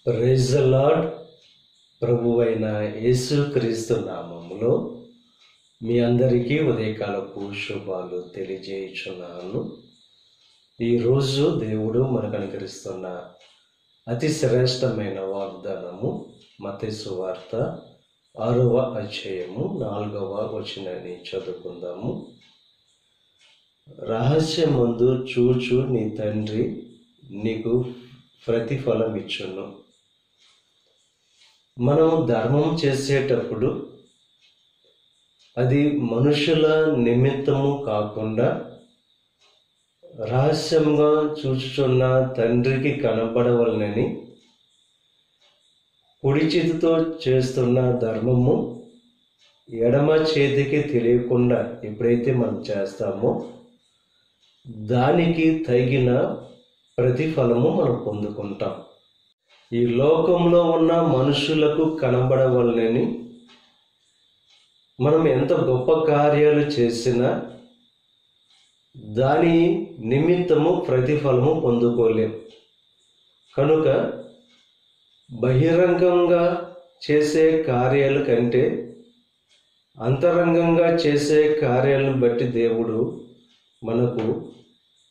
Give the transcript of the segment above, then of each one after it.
Praise the lord. ప్రభువైన యేసుక్రీస్తు నామములో మీ అందరికీ ఉదయకాలపు శుభాలు తెలియజేయుచున్నాను. ఈరోజు దేవుడు మనకు అనుగ్రహిస్తున్న అతి శ్రేష్టమైన వాగ్దానము మత్తయి సువార్త 6వ అధ్యాయము 4వ వచనాన్ని చదువుకుందాము. రహస్యమందు చూచు నీ తండ్రి నీకు ప్రతిఫలం ఇచ్చును. మనం ధర్మం చేసేటప్పుడు అది మనుషుల నిమిత్తము కాకుండా రహస్యంగా చూచుచున్న తండ్రికి కనబడవలనని కుడి చేతితో చేస్తున్న ధర్మము ఎడమ చేతికి తెలియకుండా ఎప్పుడైతే మనం చేస్తామో దానికి తగిన ప్రతిఫలము మనం పొందుకుంటాం. ఈ లోకంలో ఉన్న మనుషులకు కనబడవలనని మనం ఎంత గొప్ప కార్యాలు చేసినా దాని నిమిత్తము ప్రతిఫలము పొందుకోలేం. కనుక బహిరంగంగా చేసే కార్యాల కంటే అంతరంగంగా చేసే కార్యాలను బట్టి దేవుడు మనకు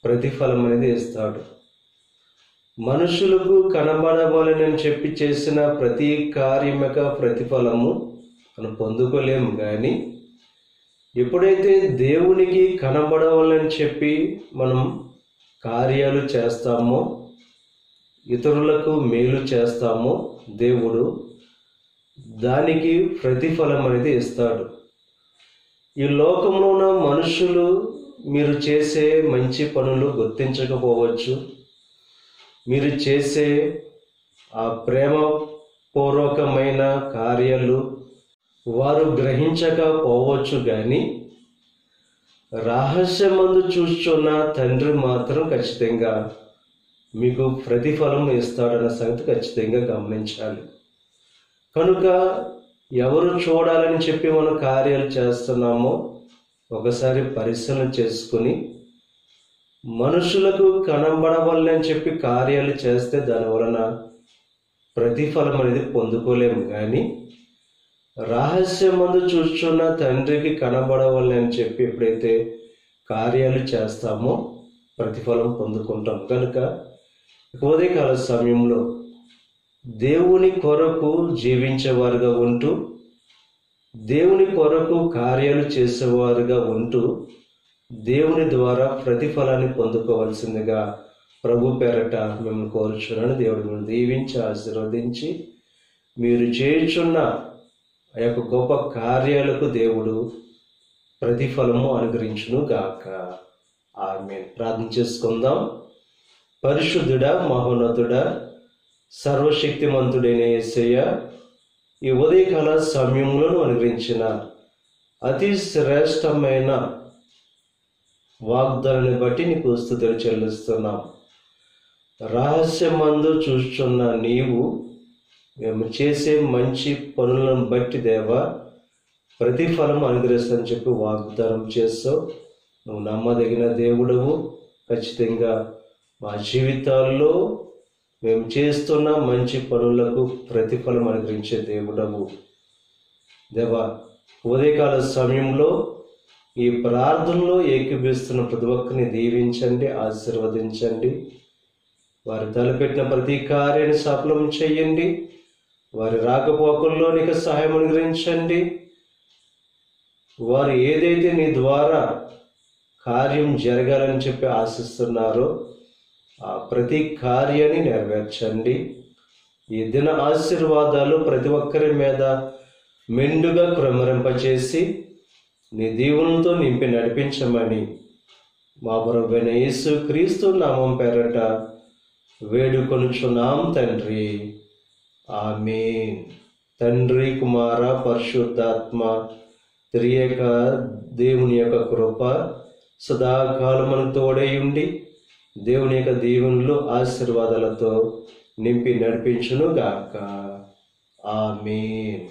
ప్రతిఫలం అనేది ఇస్తాడు. మనుషులకు కనబడవాలని చెప్పి చేసిన ప్రతి కార్యం యొక్క ప్రతిఫలము మనం పొందుకోలేము. కానీ ఎప్పుడైతే దేవునికి కనబడవాలని చెప్పి మనం కార్యాలు చేస్తామో, ఇతరులకు మేలు చేస్తామో, దేవుడు దానికి ప్రతిఫలం అనేది ఇస్తాడు. ఈ లోకంలో ఉన్న మనుషులు మీరు చేసే మంచి పనులు గుర్తించకపోవచ్చు, మీరు చేసే ఆ ప్రేమపూర్వకమైన కార్యాలు వారు గ్రహించకపోవచ్చు. కానీ రహస్యమందు చూస్తున్న తండ్రి మాత్రం ఖచ్చితంగా మీకు ప్రతిఫలం ఇస్తాడన్న సంగతి ఖచ్చితంగా గమనించాలి. కనుక ఎవరు చూడాలని చెప్పి మనం కార్యాలు చేస్తున్నామో ఒకసారి పరిశీలన చేసుకుని, మనుషులకు కనబడవాలని చెప్పి కార్యాలు చేస్తే దాని వలన ప్రతిఫలం అనేది పొందుకోలేము. కానీ రహస్యమందు చూస్తున్న తండ్రికి కనబడవాలని చెప్పి ఎప్పుడైతే కార్యాలు చేస్తామో ప్రతిఫలం పొందుకుంటాం. కనుక ఉదయకాల సమయంలో దేవుని కొరకు జీవించేవారుగా ఉంటూ, దేవుని కొరకు కార్యాలు చేసేవారుగా ఉంటూ దేవుని ద్వారా ప్రతిఫలాన్ని పొందుకోవాల్సిందిగా ప్రభు పేరట మిమ్మల్ని కోరుచున్నాను. దేవుడు మిమ్మల్ని దీవించి ఆశీర్వదించి మీరు చేయుచున్న ఆ యొక్క గొప్ప కార్యాలకు దేవుడు ప్రతిఫలము అనుగ్రహించును గాక. ఆమేన్. ప్రార్థన చేసుకుందాం. పరిశుద్ధుడా, మహోన్నతుడా, సర్వశక్తిమంతుడైన యేసయ్య, ఈ ఉదయకాల సమయంలో అనుగ్రహించిన అతి శ్రేష్టమైన వాగ్దానాన్ని బట్టి నీకు స్తుతులు చెల్లిస్తున్నాం. రహస్యమందు చూస్తున్న నీవు మేము చేసే మంచి పనులను బట్టి దేవా ప్రతిఫలం అనుగ్రహిస్తానని చెప్పి వాగ్దానం చేస్తావు. నువ్వు నమ్మదగిన దేవుడవు. ఖచ్చితంగా మా జీవితాల్లో మేము చేస్తున్న మంచి పనులకు ప్రతిఫలం అనుగ్రహించే దేవుడవు. దేవా, ఉదయకాల సమయంలో ఈ ప్రార్థనలో ఏకీభవిస్తున్న ప్రతి ఒక్కరిని దీవించండి, ఆశీర్వదించండి. వారు తలపెట్టిన ప్రతి కార్యాన్ని సఫలం చేయండి. వారి రాకపోకల్లో నీకు సహాయం అనుగ్రహించండి. వారు ఏదైతే నీ ద్వారా కార్యం జరగాలని చెప్పి ఆశిస్తున్నారో ఆ ప్రతి కార్యాన్ని నెరవేర్చండి. ఈ దిన ఆశీర్వాదాలు ప్రతి ఒక్కరి మీద మెండుగా క్రమరింపచేసి నీ దీవులతో నింపి నడిపించమని మా ప్రభువైన యేసుక్రీస్తు నామం పేరట వేడుకొనుచున్నాం తండ్రి. ఆమేన్. తండ్రి, కుమార, పరిశుద్ధాత్మ త్రియేక దేవుని యొక్క కృప సదాకాలం మనకు తోడై ఉండి దేవుని యొక్క దీవెనలు ఆశీర్వాదాలతో నింపి నడిపించును గాక. ఆమేన్.